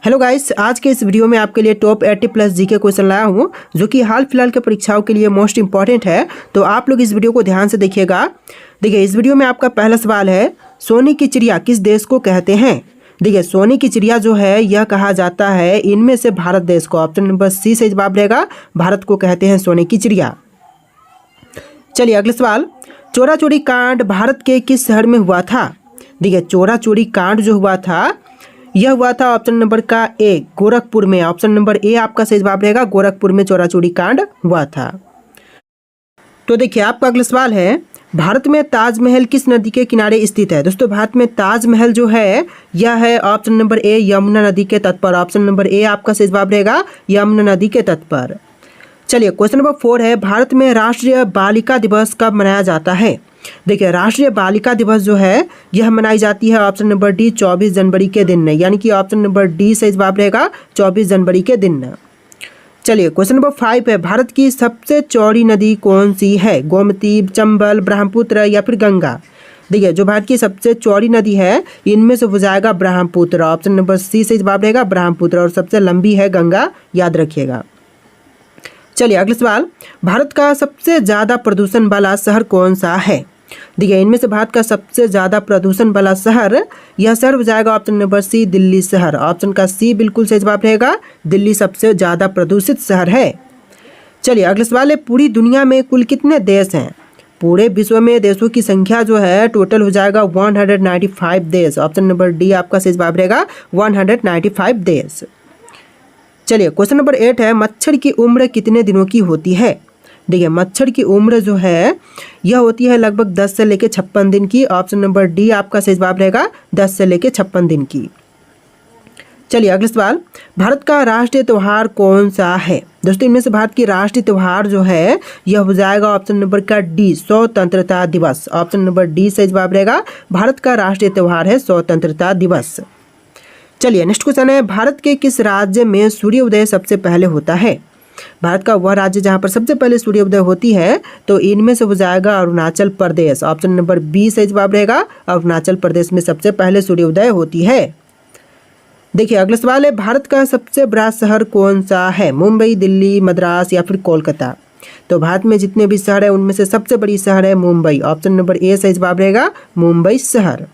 Hello guys, आज के इस वीडियो में आपके लिए टॉप 80 प्लस जीके क्वेश्चन लाया हूँ जो कि हाल फिलहाल के परीक्षाओं के लिए मोस्ट इंपॉर्टेंट है। तो आप लोग इस वीडियो को ध्यान से देखिएगा। देखिए, इस वीडियो में आपका पहला सवाल है, सोने की चिड़िया किस देश को कहते हैं। देखिए, सोने की चिड़िया जो है यह कहा जाता है इनमें से भारत देश को। ऑप्शन नंबर सी से जवाब रहेगा, भारत को कहते हैं सोने की चिड़िया। चलिए अगला सवाल, चोरा चोरी कांड भारत के किस शहर में हुआ था। देखिए, चोरा चोरी कांड जो हुआ था यह हुआ था ऑप्शन नंबर का ए, गोरखपुर में। ऑप्शन नंबर ए आपका सही जवाब रहेगा, गोरखपुर में चोरा चोरी कांड हुआ था। तो देखिए, आपका अगला सवाल है, भारत में ताजमहल किस नदी के किनारे स्थित है। दोस्तों, भारत में ताजमहल जो है यह है ऑप्शन नंबर ए, यमुना नदी के तट पर। ऑप्शन नंबर ए आपका सही जवाब रहेगा, यमुना नदी के तट पर। चलिए क्वेश्चन नंबर 4 है, भारत में राष्ट्रीय बालिका दिवस कब मनाया जाता है। देखिए, राष्ट्रीय बालिका दिवस जो है यह मनाई जाती है ऑप्शन नंबर डी 24 जनवरी के दिन, यानी कि ऑप्शन नंबर डी से जवाब रहेगा 24 जनवरी के दिन। चलिए क्वेश्चन नंबर 5 है, भारत की सबसे चौड़ी नदी कौन सी है। गोमती, चंबल, ब्रह्मपुत्र या फिर गंगा। देखिए, जो भारत की सबसे चौड़ी नदी है इनमें से हो जाएगा ब्रह्मपुत्र। ऑप्शन नंबर सी से जवाब रहेगा ब्रह्मपुत्र, और सबसे लंबी है गंगा, याद रखिएगा। चलिए अगला सवाल, भारत का सबसे ज़्यादा प्रदूषण वाला शहर कौन सा है। देखिए, इनमें से भारत का सबसे ज़्यादा प्रदूषण वाला शहर, यह शहर हो जाएगा ऑप्शन नंबर सी, दिल्ली शहर। ऑप्शन का सी बिल्कुल सही जवाब रहेगा, दिल्ली सबसे ज़्यादा प्रदूषित शहर है। चलिए अगला सवाल है, पूरी दुनिया में कुल कितने देश हैं। पूरे विश्व में देशों की संख्या जो है टोटल हो जाएगा 195 देश। ऑप्शन नंबर डी आपका सही जवाब रहेगा, 195 देश। चलिए क्वेश्चन नंबर 8 है, मच्छर की उम्र कितने दिनों की होती है। देखिए, मच्छर की उम्र जो है यह होती है लगभग 10 से लेकर 56 दिन की। ऑप्शन नंबर डी आपका सही जवाब रहेगा, 10 से लेकर 56 दिन की। चलिए अगला सवाल, भारत का राष्ट्रीय त्यौहार कौन सा है। दोस्तों, इनमें से भारत की राष्ट्रीय त्यौहार जो है यह हो जाएगा ऑप्शन नंबर का डी, स्वतंत्रता दिवस। ऑप्शन नंबर डी सही जवाब रहेगा, भारत का राष्ट्रीय त्यौहार है स्वतंत्रता दिवस। चलिए नेक्स्ट क्वेश्चन है, भारत के किस राज्य में सूर्योदय सबसे पहले होता है। भारत का वह राज्य जहां पर सबसे पहले सूर्योदय होती है तो इनमें से हो जाएगा Arunachal Pradesh. Option number B सही जवाब रहेगा, अरुणाचल प्रदेश में सबसे पहले सूर्योदय होती है। देखिए अगला सवाल है, भारत का सबसे बड़ा शहर कौन सा है। मुंबई, दिल्ली, मद्रास या फिर कोलकाता। तो भारत में जितने भी शहर है उनमें से सबसे बड़ी शहर है मुंबई। ऑप्शन नंबर ए सही जवाब रहेगा, मुंबई शहर।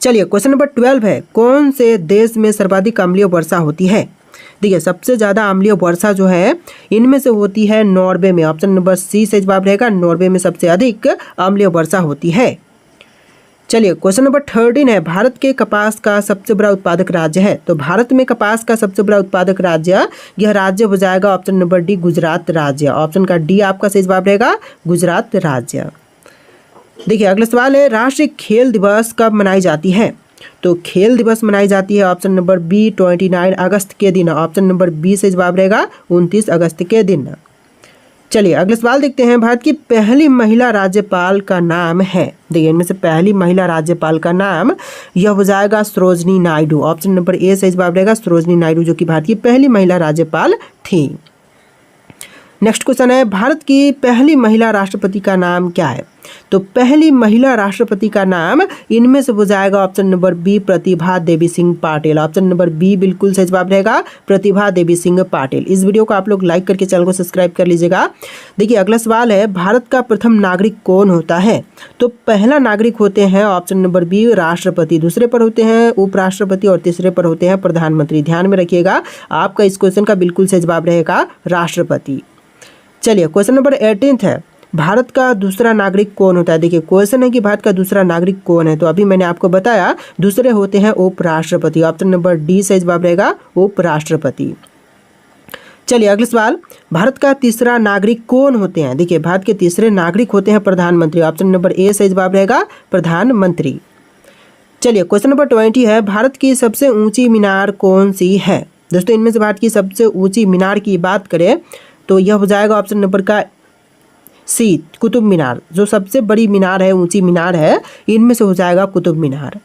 चलिए क्वेश्चन नंबर 12 है, कौन से देश में सर्वाधिक अम्लीय वर्षा होती है। देखिए, सबसे ज़्यादा अम्लीय वर्षा जो है इनमें से होती है नॉर्वे में। ऑप्शन नंबर सी से जवाब रहेगा, नॉर्वे में सबसे अधिक अम्लीय वर्षा होती है। चलिए क्वेश्चन नंबर 13 है, भारत के कपास का सबसे बड़ा उत्पादक राज्य है। तो भारत में कपास का सबसे बड़ा उत्पादक राज्य, यह राज्य हो जाएगा ऑप्शन नंबर डी, गुजरात राज्य। ऑप्शन का डी आपका सही जवाब रहेगा, गुजरात राज्य। देखिए अगला सवाल है, राष्ट्रीय खेल दिवस कब मनाई जाती है। तो खेल दिवस मनाई जाती है ऑप्शन नंबर बी, 29 अगस्त के दिन। ऑप्शन नंबर बी से जवाब रहेगा 29 अगस्त के दिन। चलिए अगला सवाल देखते हैं, भारत की पहली महिला राज्यपाल का नाम है। देखिए, इनमें से पहली महिला राज्यपाल का नाम यह हो जाएगा सरोजनी नायडू। ऑप्शन नंबर ए से जवाब रहेगा, सरोजनी नायडू, जो कि भारत की पहली महिला राज्यपाल थी। नेक्स्ट क्वेश्चन है, भारत की पहली महिला राष्ट्रपति का नाम क्या है। तो पहली महिला राष्ट्रपति का नाम इनमें से हो जाएगा option number B, Pratibha Devi Singh Patil. Option number B बिल्कुल सही जवाब रहेगा, प्रतिभा देवी सिंह पाटिल। इस वीडियो को आप लोग लाइक करके चैनल को सब्सक्राइब कर लीजिएगा। देखिए अगला सवाल है, भारत का प्रथम नागरिक कौन होता है। तो पहला नागरिक होते हैं ऑप्शन नंबर बी, राष्ट्रपति। दूसरे पर होते हैं उपराष्ट्रपति और तीसरे पर होते हैं प्रधानमंत्री। ध्यान में रखिएगा, आपका इस क्वेश्चन का बिल्कुल सही जवाब रहेगा राष्ट्रपति। चलिए क्वेश्चन नंबर 18 है, भारत का दूसरा नागरिक कौन होता है। देखिए, क्वेश्चन है कि भारत का दूसरा नागरिक कौन है, तो अभी मैंने आपको बताया दूसरे होते हैं उपराष्ट्रपति। ऑप्शन नंबर डी से जवाब रहेगा, उपराष्ट्रपति। चलिए अगला सवाल, भारत का तीसरा नागरिक कौन होते हैं। देखिए, भारत के तीसरे नागरिक होते हैं प्रधानमंत्री। ऑप्शन नंबर ए से जवाब रहेगा, प्रधानमंत्री। चलिए क्वेश्चन नंबर 20 है, भारत की सबसे ऊंची मीनार कौन सी है। दोस्तों, इनमें से भारत की सबसे ऊंची मीनार की बात करें तो यह हो जाएगा ऑप्शन नंबर का सी, कुतुब मीनार। जो सबसे बड़ी मीनार है, ऊंची मीनार है, इनमें से हो जाएगा कुतुब मीनार।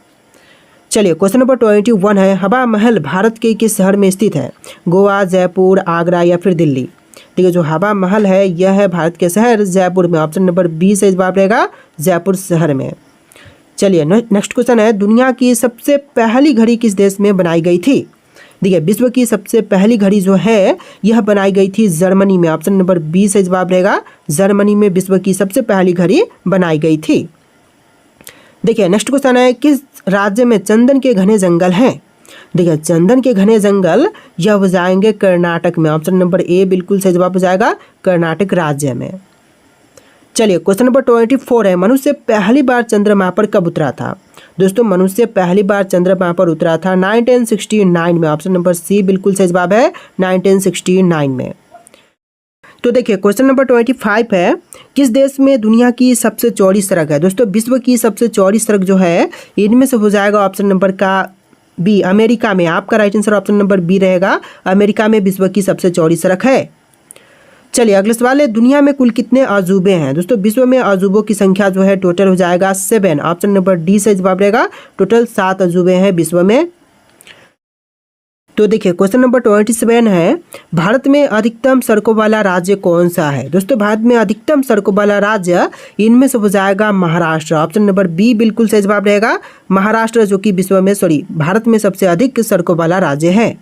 चलिए क्वेश्चन नंबर 21 है, हवा महल भारत के किस शहर में स्थित है। गोवा, जयपुर, आगरा या फिर दिल्ली। देखिए, जो हवा महल है यह है भारत के शहर जयपुर में। ऑप्शन नंबर बी से जवाब रहेगा, जयपुर शहर में। चलिए नेक्स्ट क्वेश्चन है, दुनिया की सबसे पहली घड़ी किस देश में बनाई गई थी? देखिए विश्व की सबसे पहली घड़ी जो है यह बनाई गई थी जर्मनी में। ऑप्शन नंबर बी से जवाब रहेगा, जर्मनी में विश्व की सबसे पहली घड़ी बनाई गई थी। देखिए नेक्स्ट क्वेश्चन है, किस राज्य में चंदन के घने जंगल हैं? देखिए चंदन के घने जंगल यह हो जाएंगे कर्नाटक में। ऑप्शन नंबर ए बिल्कुल सही जवाब हो जाएगा, कर्नाटक राज्य में। चलिए क्वेश्चन नंबर 24 है, मनुष्य पहली बार चंद्रमा पर कब उतरा था? दोस्तों मनुष्य पहली बार चंद्रमा पर उतरा था 1969 में। ऑप्शन नंबर सी बिल्कुल सही जवाब है, 1969 में। तो देखिए क्वेश्चन नंबर 25 है, किस देश में दुनिया की सबसे चौड़ी सड़क है? दोस्तों विश्व की सबसे चौड़ी सड़क जो है इनमें से हो जाएगा ऑप्शन नंबर का बी, अमेरिका में। आपका right answer option number B रहेगा, अमेरिका में विश्व की सबसे चौड़ी सड़क है। चलिए अगले सवाल है, दुनिया में कुल कितने अजूबे हैं? दोस्तों विश्व में अजूबों की संख्या जो है टोटल हो जाएगा 7। ऑप्शन नंबर डी से जवाब रहेगा, टोटल 7 अजूबे हैं विश्व में। तो देखिए क्वेश्चन नंबर 27 है, भारत में अधिकतम सड़कों वाला राज्य कौन सा है? दोस्तों भारत में अधिकतम सड़कों वाला राज्य इनमें से हो जाएगा महाराष्ट्र। ऑप्शन नंबर बी बिल्कुल सही जवाब रहेगा, महाराष्ट्र, जो कि विश्व में भारत में सबसे अधिक सड़कों वाला राज्य है।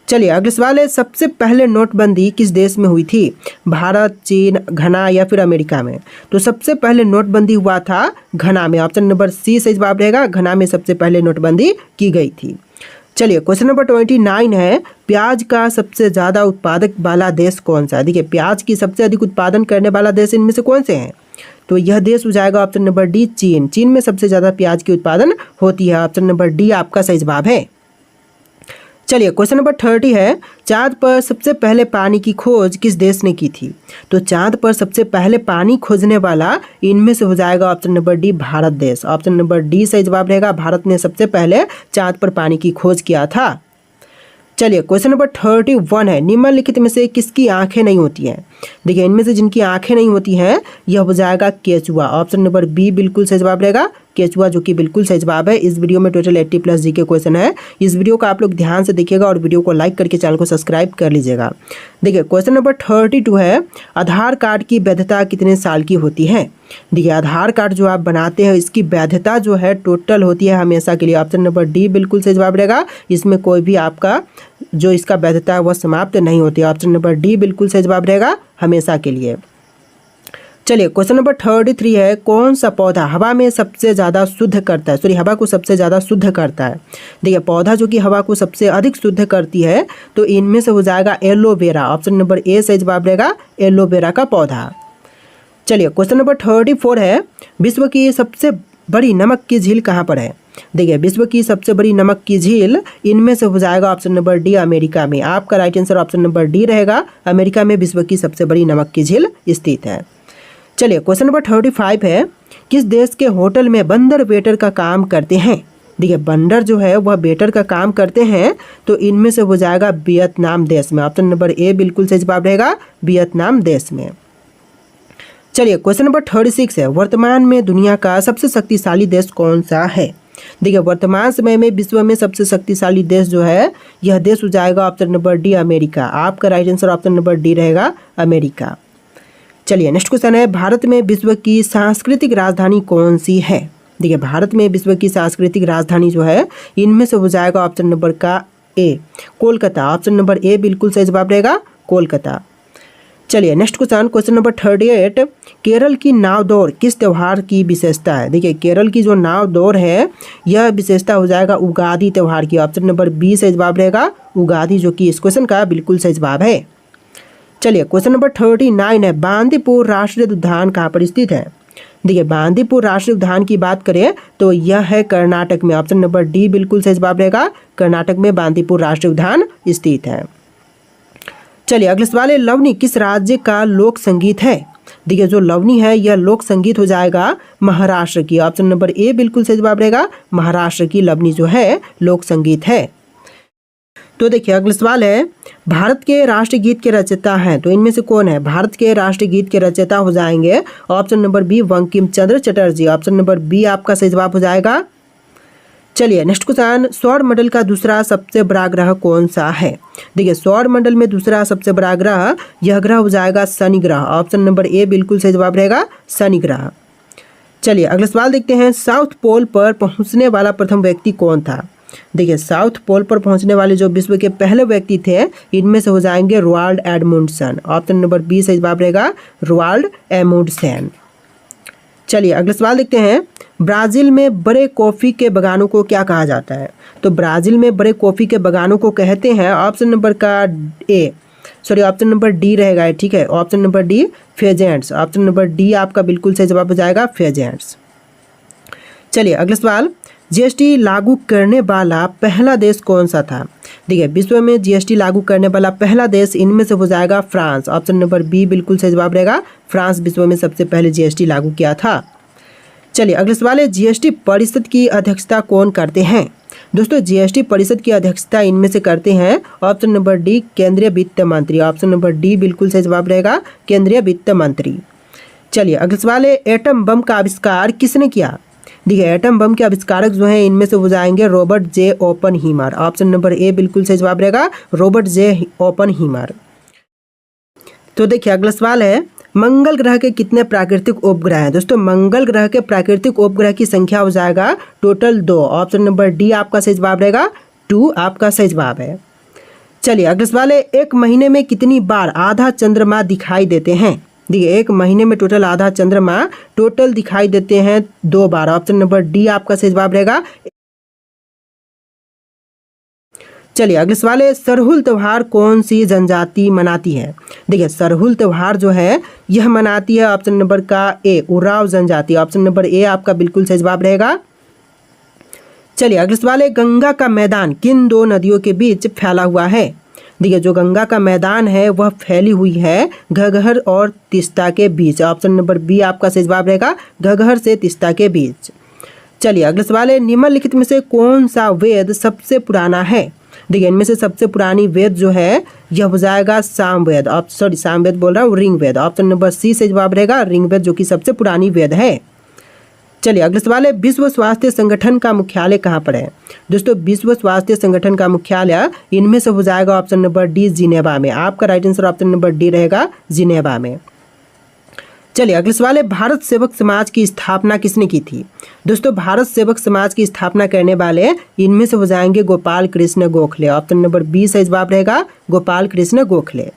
चलिए अगले सवाल है, सबसे पहले नोटबंदी किस देश में हुई थी? भारत, चीन, घना या फिर अमेरिका में? तो सबसे पहले नोटबंदी हुआ था घना में। ऑप्शन नंबर सी सही जवाब रहेगा, घना में सबसे पहले नोटबंदी की गई थी। चलिए क्वेश्चन नंबर 29 है, प्याज का सबसे ज़्यादा उत्पादक वाला देश कौन सा है? देखिए प्याज की सबसे अधिक उत्पादन करने वाला देश इनमें से कौन से हैं? तो यह देश हो जाएगा ऑप्शन नंबर डी, चीन। चीन में सबसे ज़्यादा प्याज की उत्पादन होती है। ऑप्शन नंबर डी आपका सही जवाब है। चलिए क्वेश्चन नंबर 30 है, चांद पर सबसे पहले पानी की खोज किस देश ने की थी? तो चांद पर सबसे पहले पानी खोजने वाला इनमें से हो जाएगा ऑप्शन नंबर डी, भारत देश। ऑप्शन नंबर डी सही जवाब रहेगा, भारत ने सबसे पहले चांद पर पानी की खोज किया था। चलिए क्वेश्चन नंबर 31 है, निम्नलिखित में से किसकी आंखें नहीं होती हैं? देखिए इनमें से जिनकी आंखें नहीं होती हैं यह हो जाएगा केचुआ। ऑप्शन नंबर बी बिल्कुल सही जवाब रहेगा, केचुआ, जो कि बिल्कुल सही जवाब है। इस वीडियो में टोटल 80+ जी के क्वेश्चन है। इस वीडियो को आप लोग ध्यान से देखिएगा और वीडियो को लाइक करके चैनल को सब्सक्राइब कर लीजिएगा। देखिए क्वेश्चन नंबर 32 है, आधार कार्ड की वैधता कितने साल की होती है? देखिए आधार कार्ड जो आप बनाते हैं इसकी वैधता जो है टोटल होती है हमेशा के लिए। ऑप्शन नंबर डी बिल्कुल सही जवाब रहेगा, इसमें कोई भी आपका जो इसका वैधता है वह समाप्त नहीं होती है। ऑप्शन नंबर डी बिल्कुल सही जवाब रहेगा, हमेशा के लिए। चलिए क्वेश्चन नंबर 33 है, कौन सा पौधा हवा में सबसे ज़्यादा शुद्ध करता है? सॉरी, हवा को सबसे ज़्यादा शुद्ध करता है। देखिए पौधा जो कि हवा को सबसे अधिक शुद्ध करती है तो इनमें से हो जाएगा एलोवेरा। ऑप्शन नंबर ए सही जवाब रहेगा, एलोवेरा का पौधा। चलिए क्वेश्चन नंबर 34 है, विश्व की सबसे बड़ी नमक की झील कहाँ पर है? देखिए विश्व की सबसे बड़ी नमक की झील इनमें से हो जाएगा ऑप्शन नंबर डी, अमेरिका में। आपका right answer option number D रहेगा, अमेरिका में विश्व की सबसे बड़ी नमक की झील स्थित है। चलिए क्वेश्चन नंबर 35 है, किस देश के होटल में बंदर वेटर का काम करते हैं? देखिए बंदर जो है वह वेटर का काम करते हैं तो इनमें से हो जाएगा वियतनाम देश में। ऑप्शन नंबर ए बिल्कुल सही जवाब रहेगा, वियतनाम देश में। चलिए क्वेश्चन नंबर 36 है, वर्तमान में दुनिया का सबसे शक्तिशाली देश कौन सा है? देखिए वर्तमान समय में विश्व में सबसे शक्तिशाली देश जो है यह देश हो जाएगा ऑप्शन नंबर डी, अमेरिका। आपका right answer option number D रहेगा, अमेरिका। चलिए नेक्स्ट क्वेश्चन है, भारत में विश्व की सांस्कृतिक राजधानी कौन सी है? देखिए भारत में विश्व की सांस्कृतिक राजधानी जो है इनमें से हो जाएगा ऑप्शन नंबर का ए, कोलकाता। ऑप्शन नंबर ए बिल्कुल सही जवाब रहेगा, कोलकाता। चलिए नेक्स्ट क्वेश्चन नंबर 38, केरल की नाव दौड़ किस त्यौहार की विशेषता है? देखिए केरल की जो नाव दौड़ है यह विशेषता हो जाएगा उगादी त्यौहार की। ऑप्शन नंबर बी सही जवाब रहेगा, उगादी, जो कि इस क्वेश्चन का बिल्कुल सही जवाब है। चलिए क्वेश्चन नंबर 39 है, बांदीपुर राष्ट्रीय उद्यान कहाँ पर स्थित है? देखिए बांदीपुर राष्ट्रीय उद्यान की बात करें तो यह है कर्नाटक में। ऑप्शन नंबर डी बिल्कुल सही जवाब रहेगा, कर्नाटक में बांदीपुर राष्ट्रीय उद्यान स्थित है। चलिए अगले सवाल है, लवनी किस राज्य का लोक संगीत है? देखिए जो लवनी है यह लोक संगीत हो जाएगा महाराष्ट्र की। ऑप्शन नंबर ए बिल्कुल सही जवाब रहेगा, महाराष्ट्र की लवनी जो है लोक संगीत है। तो देखिए अगला सवाल है, भारत के राष्ट्रीय गीत के रचयिता हैं तो इनमें से कौन है? भारत के राष्ट्रीय गीत के रचयिता हो जाएंगे option number B, Bankim Chandra Chatterjee. Option number B आपका सही जवाब हो जाएगा। चलिए नेक्स्ट क्वेश्चन, सौर मंडल का दूसरा सबसे बड़ा ग्रह कौन सा है? देखिए सौर मंडल में दूसरा सबसे बड़ा ग्रह यह ग्रह हो जाएगा शनि ग्रह। ऑप्शन नंबर ए बिल्कुल सही जवाब रहेगा, शनि ग्रह। चलिए अगला सवाल देखते हैं, साउथ पोल पर पहुंचने वाला प्रथम व्यक्ति कौन था। देखिए साउथ पोल पर पहुंचने वाले जो विश्व के पहले व्यक्ति थे इनमें से हो जाएंगे रोवाल्ड एडमुंडसन। ऑप्शन नंबर बी सही जवाब रहेगा रोवाल्ड एडमुंडसन। चलिए अगला सवाल देखते हैं, ब्राज़ील में बड़े कॉफ़ी के बागानों को क्या कहा जाता है। तो ब्राज़ील में बड़े कॉफ़ी के बागानों को कहते हैं ऑप्शन नंबर डी रहेगा, ठीक है। Option number D pheasants. Option number D आपका बिल्कुल सही जवाब हो जाएगा फेजेंट्स। चलिए अगला सवाल, जीएसटी लागू करने वाला पहला देश कौन सा था। देखिए विश्व में जीएसटी लागू करने वाला पहला देश इनमें से हो जाएगा फ्रांस। ऑप्शन नंबर बी बिल्कुल सही जवाब रहेगा, फ्रांस विश्व में सबसे पहले जीएसटी लागू किया था। चलिए अगला सवाल है, जीएसटी परिषद की अध्यक्षता कौन करते हैं। दोस्तों जीएसटी परिषद की अध्यक्षता इनमें से करते हैं ऑप्शन नंबर डी केंद्रीय वित्त मंत्री। ऑप्शन नंबर डी बिल्कुल सही जवाब रहेगा केंद्रीय वित्त मंत्री। चलिए अगला सवाल है, एटम बम का आविष्कार किसने किया। देखिए एटम बम के आविष्कारक जो हैं इनमें से हो जाएंगे Robert J Oppenheimer. Option number A बिल्कुल सही जवाब रहेगा रॉबर्ट जे ओपनहीमर। तो देखिए अगला सवाल है, मंगल ग्रह के कितने प्राकृतिक उपग्रह हैं। दोस्तों मंगल ग्रह के प्राकृतिक उपग्रह की संख्या हो जाएगा टोटल 2। ऑप्शन नंबर डी आपका सही जवाब रहेगा 2 आपका सही जवाब है। चलिए अगला सवाल है, एक महीने में कितनी बार आधा चंद्रमा दिखाई देते हैं। देखिए एक महीने में टोटल आधा चंद्रमा टोटल दिखाई देते हैं 2 बार। ऑप्शन नंबर डी आपका सही जवाब रहेगा। चलिए अगला सवाल है, सरहुल त्यौहार कौन सी जनजाति मनाती है। देखिए सरहुल त्यौहार जो है यह मनाती है ऑप्शन नंबर का ए उराव जनजाति। ऑप्शन नंबर ए आपका बिल्कुल सही जवाब रहेगा। चलिए अगला सवाल है, गंगा का मैदान किन 2 नदियों के बीच फैला हुआ है। देखिए जो गंगा का मैदान है वह फैली हुई है घग्गर और तीस्ता के बीच। ऑप्शन नंबर बी आपका सही जवाब रहेगा घग्गर से तीस्ता के बीच। चलिए अगला सवाल है, निम्नलिखित में से कौन सा वेद सबसे पुराना है। देखिए इनमें से सबसे पुरानी वेद जो है यह हो जाएगा सामवेद। सामवेद बोल रहा हूँ ऋग्वेद। ऑप्शन नंबर सी से जवाब रहेगा ऋग्वेद जो कि सबसे पुरानी वेद है। चलिए अगला सवाल है, विश्व स्वास्थ्य संगठन का मुख्यालय कहाँ पर है। दोस्तों विश्व स्वास्थ्य संगठन का मुख्यालय इनमें से हो जाएगा ऑप्शन नंबर डी जिनेवा में। आपका right answer option number D रहेगा जिनेवा में। चलिए अगला सवाल है, भारत सेवक समाज की स्थापना किसने की थी। दोस्तों भारत सेवक समाज की स्थापना करने वाले इनमें से हो जाएंगे Gopal Krishna Gokhale. Option number B सही जवाब रहेगा गोपाल कृष्ण गोखले।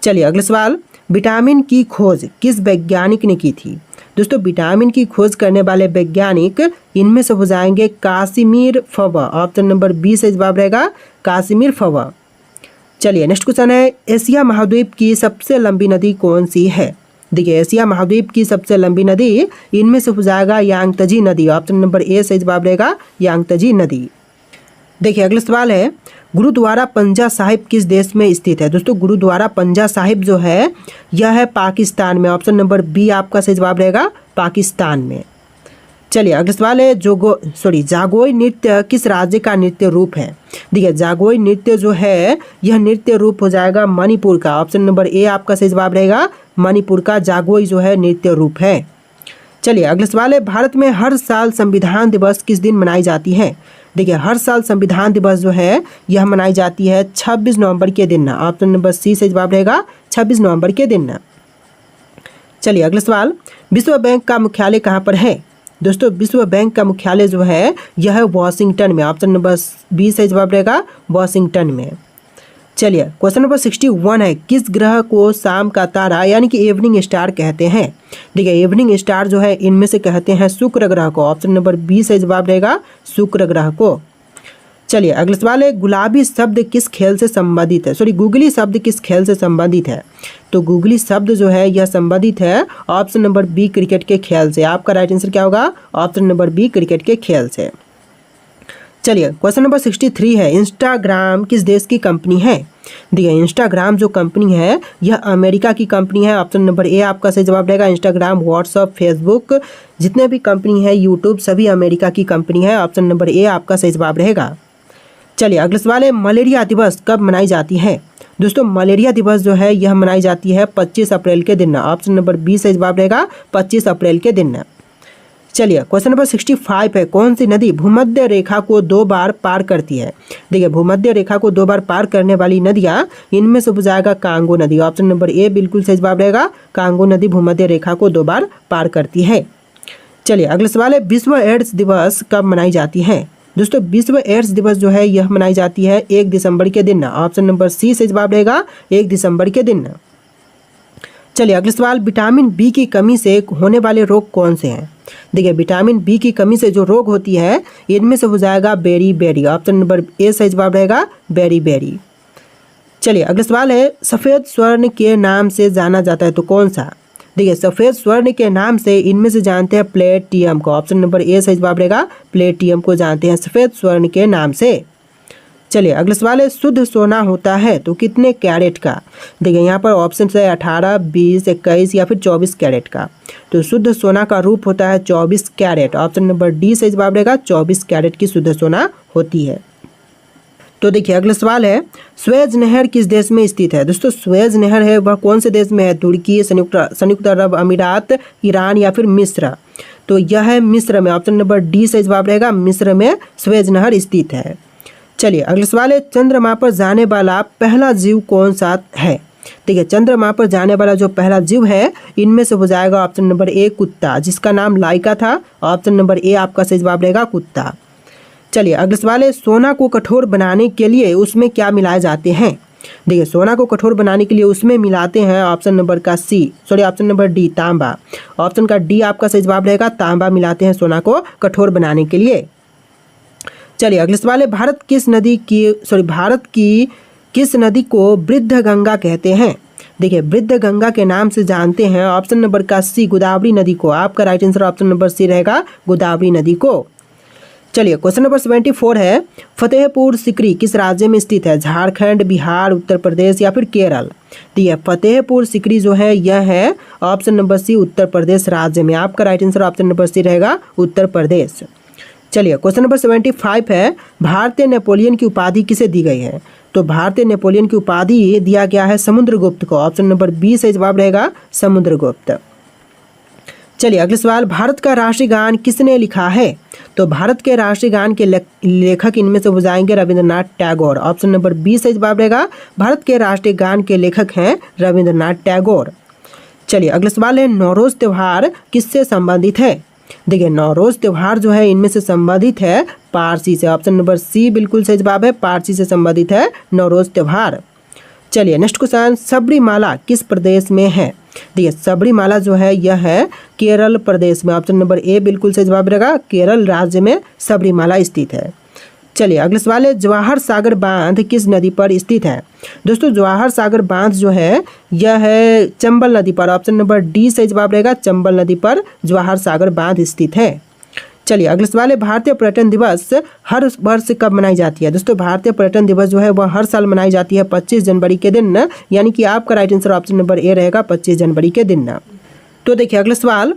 चलिए अगला सवाल, विटामिन की खोज किस वैज्ञानिक ने की थी। दोस्तों विटामिन की खोज करने वाले वैज्ञानिक इनमें से हो जाएंगे कासिमिर फवा। ऑप्शन नंबर बी सही जवाब रहेगा कासिमिर फवा। चलिए नेक्स्ट क्वेश्चन है, एशिया महाद्वीप की सबसे लंबी नदी कौन सी है। देखिए एशिया महाद्वीप की सबसे लंबी नदी इनमें से हो जाएगा यांगतजी नदी। ऑप्शन नंबर ए सही जवाब रहेगा यांगतजी नदी। देखिए अगला सवाल है, गुरुद्वारा पंजा साहिब किस देश में स्थित है। दोस्तों गुरुद्वारा पंजा साहिब जो है यह है पाकिस्तान में। ऑप्शन नंबर बी आपका सही जवाब रहेगा पाकिस्तान में। चलिए अगला सवाल है, जागोई नृत्य किस राज्य का नृत्य रूप है। देखिए जागोई नृत्य जो है यह नृत्य रूप हो जाएगा मणिपुर का। ऑप्शन नंबर ए आपका सही जवाब रहेगा मणिपुर का जागोई जो है नृत्य रूप है। चलिए अगला सवाल है, भारत में हर साल संविधान दिवस किस दिन मनाई जाती है। देखिए हर साल संविधान दिवस जो है यह मनाई जाती है 26 नवंबर के दिन। ऑप्शन नंबर सी से जवाब रहेगा 26 नवंबर के दिन। चलिए अगला सवाल, विश्व बैंक का मुख्यालय कहाँ पर है। दोस्तों विश्व बैंक का मुख्यालय जो है यह है वॉशिंगटन में। ऑप्शन नंबर बी से जवाब रहेगा वॉशिंगटन में। चलिए क्वेश्चन नंबर 61 है, किस ग्रह को शाम का तारा यानी कि इवनिंग स्टार कहते हैं। देखिए इवनिंग स्टार जो है इनमें से कहते हैं शुक्र ग्रह को। ऑप्शन नंबर बी से जवाब रहेगा शुक्र ग्रह को। चलिए अगला सवाल है, गुलाबी शब्द किस खेल से संबंधित है। गूगली शब्द किस खेल से संबंधित है। तो गूगली शब्द जो है यह संबंधित है ऑप्शन नंबर बी क्रिकेट के खेल से। आपका राइट आंसर क्या होगा ऑप्शन नंबर बी क्रिकेट के खेल से। चलिए क्वेश्चन नंबर 63 है, इंस्टाग्राम किस देश की कंपनी है। देखिए इंस्टाग्राम जो कंपनी है यह अमेरिका की कंपनी है। ऑप्शन नंबर ए आपका सही जवाब रहेगा। इंस्टाग्राम, व्हाट्सअप, फेसबुक जितने भी कंपनी है, यूट्यूब सभी अमेरिका की कंपनी है। ऑप्शन नंबर ए आपका सही जवाब रहेगा। चलिए अगला सवाल है, मलेरिया दिवस कब मनाई जाती है। दोस्तों मलेरिया दिवस जो है यह मनाई जाती है 25 अप्रैल के दिन। ऑप्शन नंबर बी से जवाब रहेगा 25 अप्रैल के दिन। चलिए क्वेश्चन नंबर 65 है, कौन सी नदी भूमध्य रेखा को 2 बार पार करती है। देखिए भूमध्य रेखा को 2 बार पार करने वाली नदियाँ इनमें से हो जाएगा कांगो नदी। ऑप्शन नंबर ए बिल्कुल सही जवाब रहेगा कांगो नदी भूमध्य रेखा को 2 बार पार करती है। चलिए अगला सवाल है, विश्व एड्स दिवस कब मनाई जाती है? दोस्तों विश्व एड्स दिवस जो है यह मनाई जाती है 1 दिसंबर के दिन। ऑप्शन नंबर सी से जवाब रहेगा 1 दिसंबर के दिन। चलिए अगला सवाल, विटामिन बी की कमी से होने वाले रोग कौन से हैं? देखिए विटामिन बी की कमी से जो रोग होती है इनमें से हो जाएगा beriberi. Option number A सही जवाब रहेगा बेरी बेरी। चलिए अगला सवाल है, सफ़ेद स्वर्ण के नाम से जाना जाता है तो कौन सा? देखिए सफ़ेद स्वर्ण के नाम से इनमें से जानते हैं प्लेटियम को। ऑप्शन नंबर ए सही जवाब रहेगा प्लेटियम को जानते हैं सफ़ेद स्वर्ण के नाम से। चलिए अगला सवाल है, शुद्ध सोना होता है तो कितने कैरेट का? देखिए यहाँ पर ऑप्शन है 18, 20, 21 या फिर 24 कैरेट का। तो शुद्ध सोना का रूप होता है 24 कैरेट। ऑप्शन नंबर डी से जवाब रहेगा 24 कैरेट की शुद्ध सोना होती है। तो देखिए अगला सवाल है, स्वेज नहर किस देश में स्थित है? दोस्तों स्वेज नहर है वह कौन से देश में है? तुर्की, संयुक्त अरब अमीरात, ईरान या फिर मिस्र? तो यह है मिस्र में। ऑप्शन नंबर डी से जवाब रहेगा मिस्र में स्वेज नहर स्थित है। चलिए अगला सवाल है, चंद्रमा पर जाने वाला पहला जीव कौन सा है? देखिए चंद्रमा पर जाने वाला जो पहला जीव है इनमें से हो जाएगा ऑप्शन नंबर ए कुत्ता, जिसका नाम लाइका था। ऑप्शन नंबर ए आपका सही जवाब रहेगा कुत्ता। चलिए अगला सवाल है, सोना को कठोर बनाने के लिए उसमें क्या मिलाए जाते हैं? देखिए सोना को कठोर बनाने के लिए उसमें मिलाते हैं ऑप्शन नंबर डी तांबा। ऑप्शन का डी आपका सही जवाब रहेगा तांबा मिलाते हैं सोना को कठोर बनाने के लिए। चलिए अगला सवाल है, भारत की किस नदी को वृद्ध गंगा कहते हैं? देखिए वृद्ध गंगा के नाम से जानते हैं ऑप्शन नंबर का सी गोदावरी नदी को। आपका right answer option number C रहेगा गोदावरी नदी को। चलिए क्वेश्चन नंबर 74 है, फतेहपुर सिकरी किस राज्य में स्थित है? झारखंड, बिहार, उत्तर प्रदेश या फिर केरल? तो यह फतेहपुर सिकरी जो है यह है ऑप्शन नंबर सी उत्तर प्रदेश राज्य में। आपका right answer option number C रहेगा उत्तर प्रदेश। चलिए क्वेश्चन नंबर 75 है, भारतीय नेपोलियन की उपाधि किसे दी गई है? तो भारतीय नेपोलियन की उपाधि दिया गया है समुद्रगुप्त को। ऑप्शन नंबर बी से जवाब रहेगा समुद्रगुप्त। चलिए अगला सवाल, भारत का राष्ट्रीय गान किसने लिखा है? तो भारत के राष्ट्रीय गान के लेखक इनमें से हो जाएंगे Rabindranath Tagore. Option number B से जवाब रहेगा भारत के राष्ट्रीय गान के लेखक हैं रविंद्रनाथ टैगोर। चलिए अगला सवाल है, नौरोज त्यौहार किससे संबंधित है? देखिए नौरोज त्यौहार जो है इनमें से संबंधित है पारसी से। ऑप्शन नंबर सी बिल्कुल सही जवाब है, पारसी से संबंधित है नौरोज त्यौहार। चलिए नेक्स्ट क्वेश्चन, सबरीमाला किस प्रदेश में है? देखिए सबरीमाला जो है यह है केरल प्रदेश में। ऑप्शन नंबर ए बिल्कुल सही जवाब रहेगा, केरल राज्य में सबरीमाला स्थित है। चलिए अगला सवाल है, जवाहर सागर बांध किस नदी पर स्थित है? दोस्तों जवाहर सागर बांध जो है यह है चंबल नदी पर। ऑप्शन नंबर डी सही जवाब रहेगा, चंबल नदी पर जवाहर सागर बांध स्थित है। चलिए अगला सवाल है, भारतीय पर्यटन दिवस हर वर्ष कब मनाई जाती है? दोस्तों भारतीय पर्यटन दिवस जो है वह हर साल मनाई जाती है 25 जनवरी के दिन, यानी कि आपका राइट आंसर ऑप्शन नंबर ए रहेगा 25 जनवरी के दिन। तो देखिए अगला सवाल,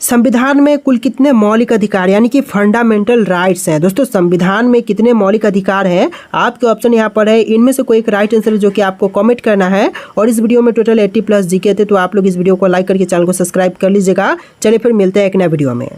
संविधान में कुल कितने मौलिक अधिकार यानी कि फंडामेंटल राइट्स हैं? दोस्तों संविधान में कितने मौलिक अधिकार हैं? आपके ऑप्शन यहाँ पर है, इनमें से कोई एक राइट आंसर जो कि आपको कमेंट करना है। और इस वीडियो में टोटल 80+ जीके थे, तो आप लोग इस वीडियो को लाइक करके चैनल को सब्सक्राइब कर लीजिएगा। चलिए फिर मिलते हैं एक नए वीडियो में।